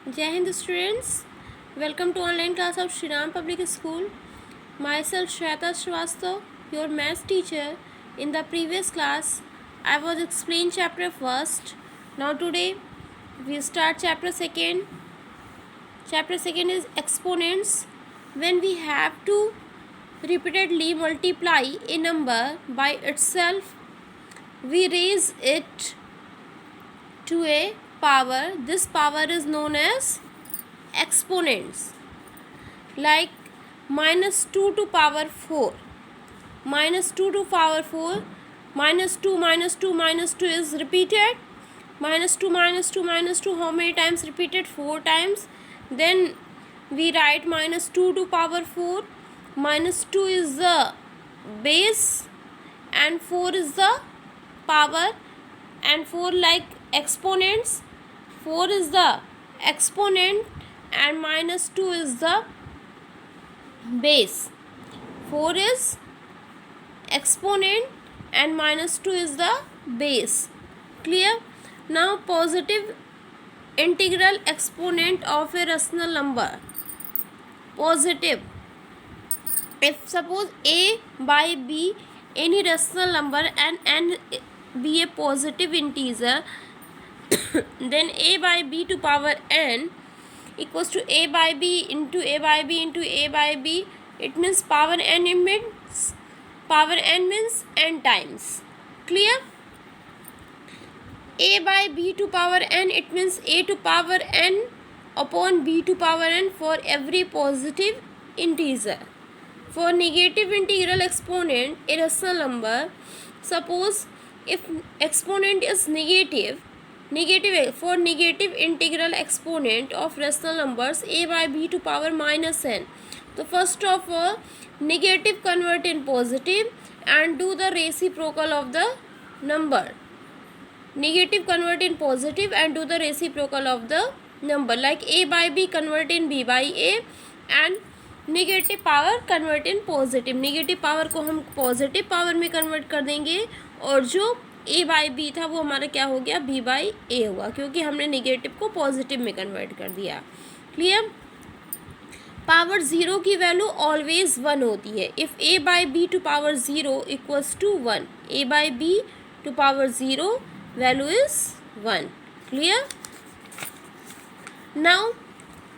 Jai Hind students, welcome to online class of Shri Ram Public School. Myself Shweta Srivastav, your maths teacher. In the previous class, I was explained chapter first. Now today we start chapter second. Chapter second is exponents. When we have to repeatedly multiply a number by itself, we raise it to a power. This power is known as exponents, like -2 to power 4. -2 to power 4, -2 -2 is repeated. -2 -2 how many times repeated? 4 times. Then we write -2 to power 4. -2 is the base and 4 is the power, and 4 like exponents. 4 is the exponent and -2 is the base. 4 is exponent and -2 is the base. Clear? Now positive integral exponent of a rational number. Positive. If suppose a by b any rational number and n be a positive integer, then a by b to power n equals to a by b into a by b into a by b. It means power n means n times. Clear? A by b to power n, it means a to power n upon b to power n for every positive integer. For negative integral exponent, a rational number, suppose if exponent is negative, for negative integral exponent of rational numbers a by b to power -n. So first of all, negative convert in positive and do the reciprocal of the number. Negative convert in positive and do the reciprocal of the number, like a by b convert in b by a and negative power convert in positive. Negative power को हम positive power में convert कर देंगे और जो a by B था वो हमारा क्या हो गया? b बाई ए हुआ, क्योंकि हमने नेगेटिव को पॉजिटिव में कन्वर्ट कर दिया. क्लियर? पावर ज़ीरो की वैल्यू ऑलवेज 1 होती है. If a by B to power 0 equals to 1, a by B to power 0 value is 1. Clear? Now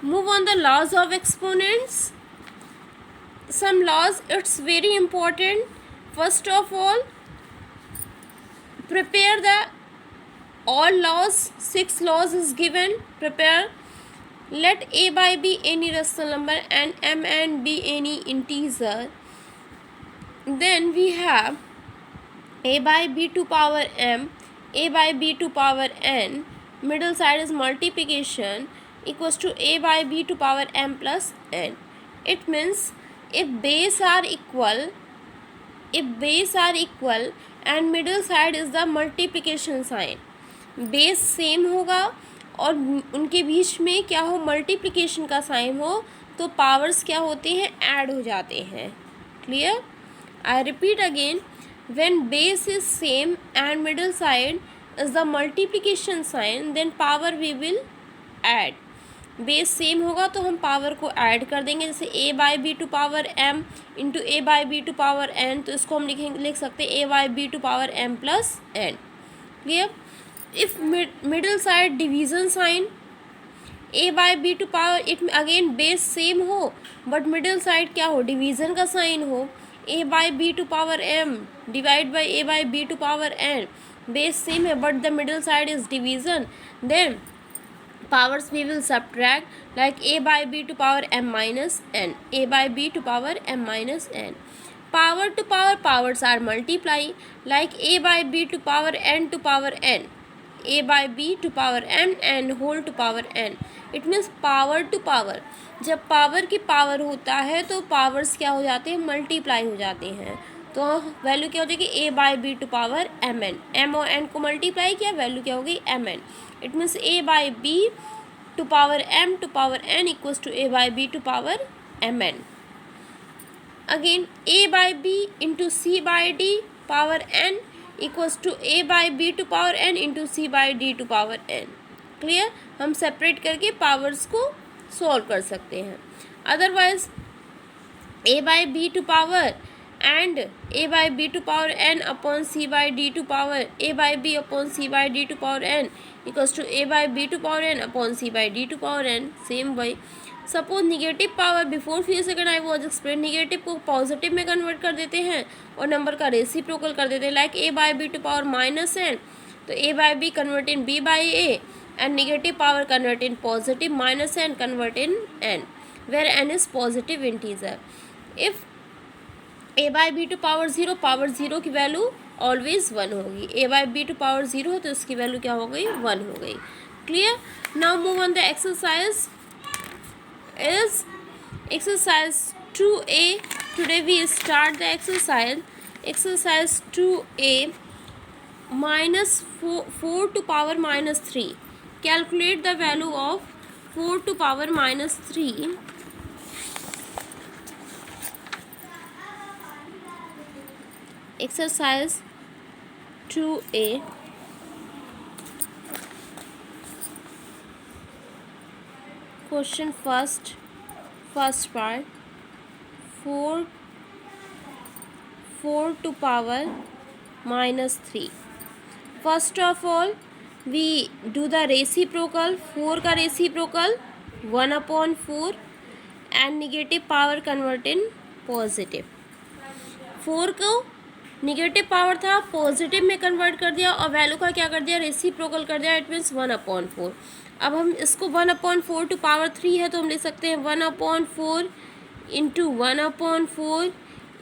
move on the laws of exponents. Some laws, it's very important. First of all, prepare the all laws. 6 laws is given. Prepare. Let a by b any rational number and m and b any integer. Then we have a by b to power m, a by b to power n, middle side is multiplication, equals to a by b to power m plus n. It means if base are equal and middle side is the multiplication sign, base same होगा और उनके बीच में क्या हो? Multiplication का sign हो, तो powers क्या होते हैं? ऐड हो जाते हैं. Clear? I repeat again, when base is same and middle side is the multiplication sign, then power we will add. Base same होगा तो हम पावर को ऐड कर देंगे. जैसे a by B to power m into A by B to power n, तो इसको हम लिख सकते हैं a by B to power m plus n. Clear? If middle side division sign, a by B to power, it again base same हो but middle side क्या हो? Division का साइन हो. a by B to power m divide by a by B to power n, base same है but the middle side is division, then powers we will subtract, like a by b to power m minus n, a by b to power m minus n. Power to power powers are multiply, like a by b to power n to power n, a by b to power m and whole to power n. It means power to power. जब power की power होता है तो powers क्या हो जाते हैं? Multiply हो जाते हैं. तो वैल्यू क्या हो जाएगी? a by B to power M N. m और n को मल्टीप्लाई किया, वैल्यू क्या हो गई? M N. It means a by b to power m to power n equals to a by b to power mn. Again, a by b into c by d power n equals to a by b to power n into c by d to power n. Clear, हम separate करके powers को solve कर सकते हैं. Otherwise a by b to power and a by b to power n upon c by d to power a by b upon c by d to power n equals to a by b to power n upon c by d to power n. Same way suppose negative power, before few second I was explain, negative को positive में convert कर देते हैं और number का reciprocal कर देते हैं, like a by b to power minus n. तो a by b convert in b by a and negative power convert in positive, minus n convert in n, where n is positive integer. If a by b to power 0, power 0 की value always 1 होगी. a by b to power 0 हो तो उसकी value क्या हो गई, 1 हो गई. Clear. Now move on the exercise is exercise 2a. Today we start the exercise 2a. minus 4 to power minus 3. Calculate the value of 4 to power minus 3. Exercise 2a. Question first part. 4 to power minus 3. First of all we do the reciprocal. 4 का reciprocal 1 upon 4 and negative power convert in positive. 4 को negative power था, positive में convert कर दिया और value का क्या कर दिया, रेसिप्रोकल कर दिया. It means 1/4. अब हम इसको 1/4 टू पावर 3 है तो हम लिख सकते हैं 1/4 into 1/4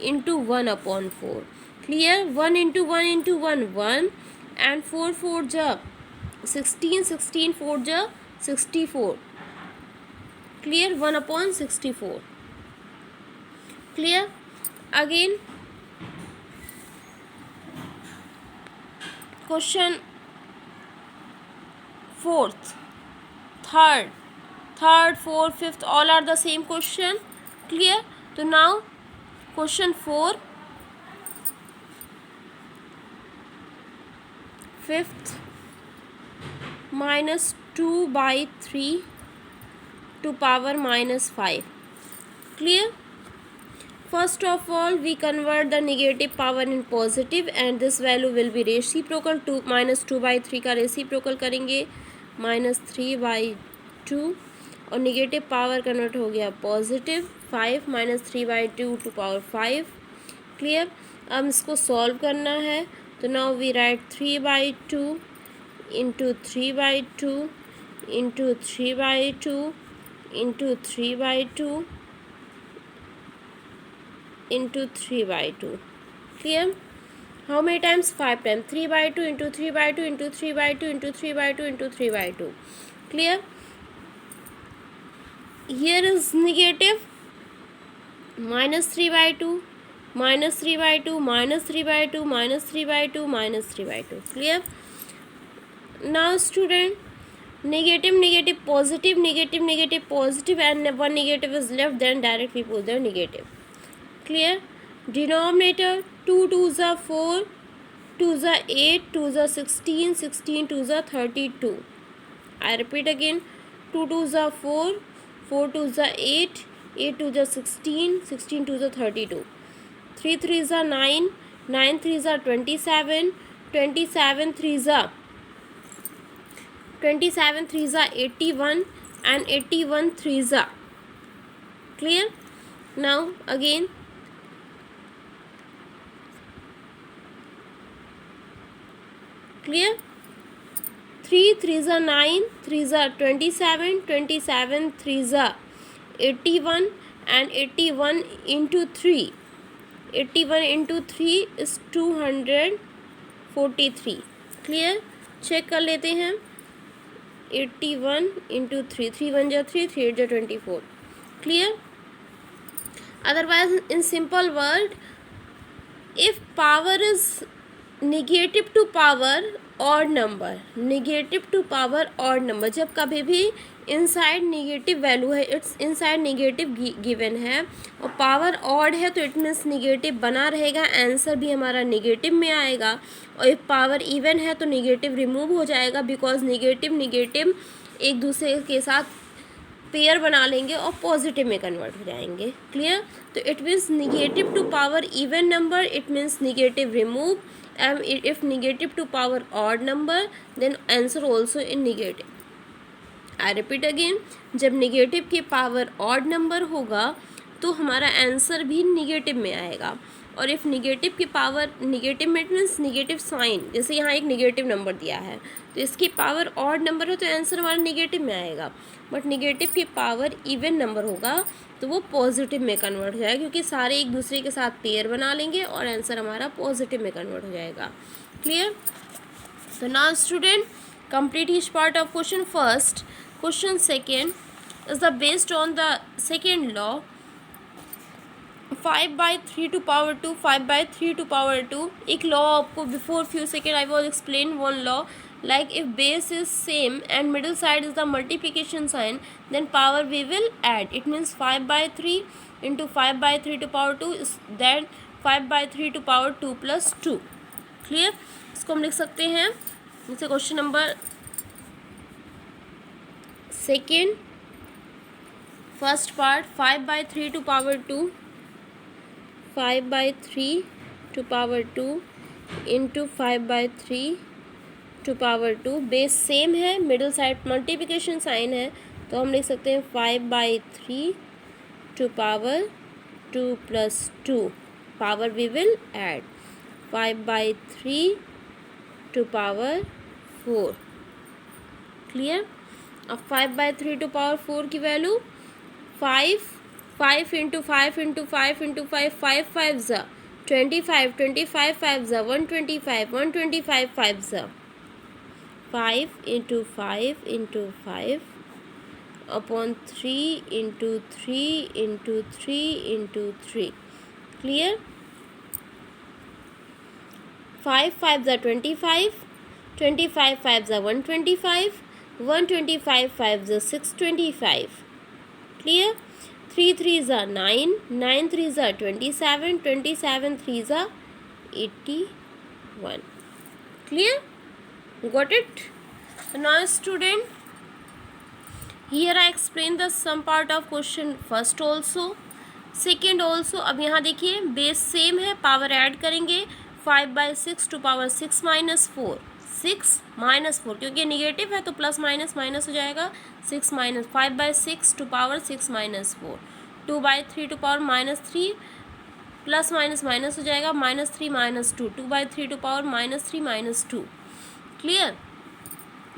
into 1/4. Clear. 1 into 1 into 1 1 and 4 4 जा 16, 16 4 जा 64. Clear. 1/64. Clear. Again question fourth, third, fourth, fifth all are the same question. Clear. तो now question 4, fifth minus 2 by 3 to power minus 5. Clear. First of all we convert the negative power in positive and this value will be reciprocal. 2 minus 2 by 3 का reciprocal करेंगे minus 3 by 2 और negative power convert हो गया positive. 5 minus 3 by 2 to power 5. Clear. अब इसको solve करना है तो now we write 3 by 2 into 3 by 2 into 3 by 2 into 3 by 2 into 3 by 2. Clear. How many times? 5 times. 3 by 2 into 3 by 2 into 3 by 2 into 3 by 2 into 3 by 2. Clear. Here is negative minus 3 by 2 minus 3 by 2 minus 3 by 2 minus 3 by 2 minus 3 by 2. Clear. Now student, negative positive and one negative is left, then directly put the negative. Clear. Denominator 2 2s are 4, 2s are 8, 2s are 16, 16 2s are 32. I repeat again, 2 2s are 4, 4 2s are 8, 8 2s are 16, 16 2s are 32. 3 3s are 9, 9 3s are 27, 27 3s are 81 and 81 3s are. Clear. Now again clear. 3 3s are 9, 3s are 27, 27 3s are 81 and 81 into 3, 81 into 3 is 243. Clear. Check कर लेते हैं. 81 into 3, 3 1 जा 3, 3 8 जा 24. Clear. Otherwise in simple word, if power is negative to power odd number, negative to power odd number, जब कभी भी inside negative value है, it's inside negative given है और पावर ऑड है तो इट मीन्स नेगेटिव बना रहेगा, आंसर भी हमारा नेगेटिव में आएगा। और इफ पावर इवन है तो नेगेटिव रिमूव हो जाएगा, बिकॉज नेगेटिव नेगेटिव एक दूसरे के साथ पेयर बना लेंगे और पॉजिटिव में कन्वर्ट हो जाएंगे। क्लियर? तो it means negative to power even number, it means negative remove, and if negative to power odd number then answer also in negative. I repeat again, जब नेगेटिव की power odd number होगा तो हमारा answer भी negative में आएगा, और if negative की power negative means negative sign, जैसे यहाँ एक नेगेटिव नंबर दिया है तो इसकी पावर ऑड नंबर हो तो आंसर हमारा निगेटिव में आएगा, बट नेगेटिव की पावर इवन नंबर होगा तो वो पॉजिटिव में कन्वर्ट हो जाएगा, क्योंकि सारे एक दूसरे के साथ पेयर बना लेंगे और आंसर हमारा पॉजिटिव में कन्वर्ट हो जाएगा। Clear? So now student, complete each part of question first. Question second is the based on the second law, 5/3 to power 2, 5/3 to power 2. एक law आपको before few second I was explain one law, like if base is same and middle side is the multiplication sign, then power we will add. It means 5/3 into 5/3 to power 2 is then 5/3 to power 2 plus 2. Clear? इसको हम लिख सकते हैं जैसे question number second, first part 5/3 to power 2, 5/3 to power 2 into 5/3 to power 2. Base same है, middle side multiplication sign है, तो हम लिख सकते हैं 5/3 to power 2 plus 2. Power we will add 5/3 to power 4. Clear? अब 5/3 to power 4 की वैल्यू 5 into 5 into 5 into 5, 5 5 ज़ा 25, 25 5 ज़ा 125, 125 5 ज़ा 5 into 5 into 5 upon 3 into 3 into 3 into 3. Clear? 5 5 ज़ा 25, 25 5 ज़ा 125, 125 5 ज़ा 625. क्लियर? 3 3 ज़ा 9, 9 3 ज़ा 27, 27 3 ज़ा 81. Clear? Got it? Now student, here I explain the some part of question first also, second also. अब यहाँ देखिए बेस सेम है, पावर ऐड करेंगे 5/6 to power 6 minus 4, 6 minus 4, क्योंकि नेगेटिव है तो प्लस माइनस माइनस हो जाएगा, 6 minus 5/6 to power 6 minus 4, 2/3 to power -3, plus minus minus हो जाएगा, -3 -2, 2/3 to power -3 -2. क्लियर?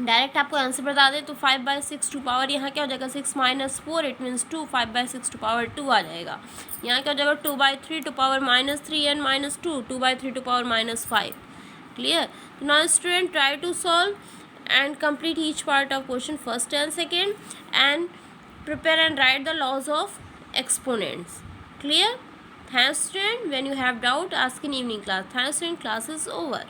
डायरेक्ट आपको आंसर बता दें तो 5/6 टू पावर यहाँ क्या हो जाएगा 6 minus 4, it means 2, 5/6 to power 2 आ जाएगा। यहाँ क्या हो जाएगा 2/3 to power -3 and -2, 2/3 to power -5. Clear? तो now student try to solve and complete each part of question first and second, and prepare and write the laws of exponents. Clear? Thanks student. When you have doubt, ask in evening class. Thanks student. Class is over.